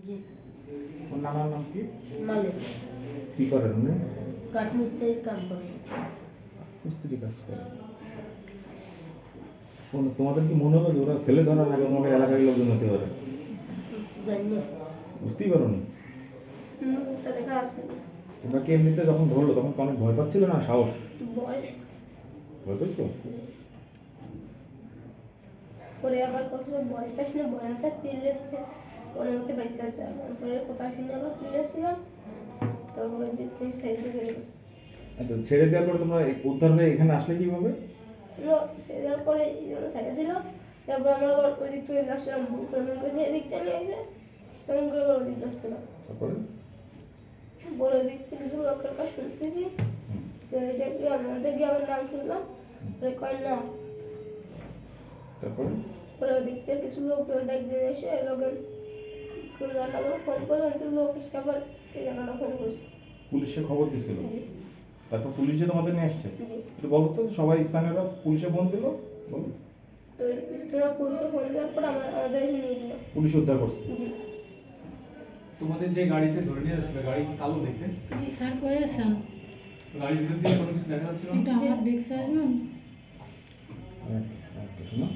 জি। ওর নানার নাম কি? মালিক। কি করেন উনি? কাঠমিস্ত্রির কাম করে। মিস্ত্রি কাজ করে। তোমাদের কি মনে হলো যে ওরা ছেলে ধরার আগে তোমাদের এলাকার লোকজন হতে পারে? জানি না। বুঝতেই পারো নি? মুখটা দেখা আছে। তোমরা কি এমনিতে যখন ধরলো তখন অনেক ভয় পাচ্ছিল না? সাহস ভয় ভয় পাইছো? পরে আবার কত ভয় পাইস না, ভয় না পাই সিরিয়াস মনে মধ্যে বাইসে আছে। পরে কথা শুনে আবার সিরিয়াস ছিলাম, তারপরে যে তুমি সাইডে চলে গেছে। আচ্ছা, ছেড়ে দেওয়ার পরে তোমরা উদ্ধার হয়ে এখানে আসলে কিভাবে? ছেড়ে দেওয়ার পরে সাইডে দিল, তারপর আমরা আবার ওই দিক থেকে আসলাম, ভ্রমণ করে এদিকটা নিয়ে এসে এমন করে আবার ওদিক যাচ্ছিলাম। তারপরে বড় দিক থেকে শুধু লোকের কাছে শুনতেছি, তো এটা কি আমাদের গিয়ে আমার নাম শুনলাম, পরে কয় না। তারপরে পরে ওদিক থেকে কিছু লোকজন একদিন এসে লোকের কোন জায়গাটা ফোন করলেন, তো লোক এসে আবার এই জায়গাটা ফোন করছে। পুলিশে খবর দিছিল? জি। তারপর পুলিশ যে তোমাদের নিয়ে আসছে? জি। একটু বলো তো, সবাই স্থানীয়রা পুলিশে ফোন দিল, বলো। তো স্থানীয় পুলিশে ফোন দেওয়ার পর আমাদের এসে নিয়ে দিল। পুলিশ উদ্ধার করছে? জি। তোমাদের যে গাড়িতে ধরে নিয়ে আসছিল, গাড়ি কি কালো দেখতে? জি। স্যার কয়েছেন গাড়ির ভিতর দিয়ে কোনো কিছু দেখা যাচ্ছিল না? এটা আমার দেখছে আসবেন। শোনো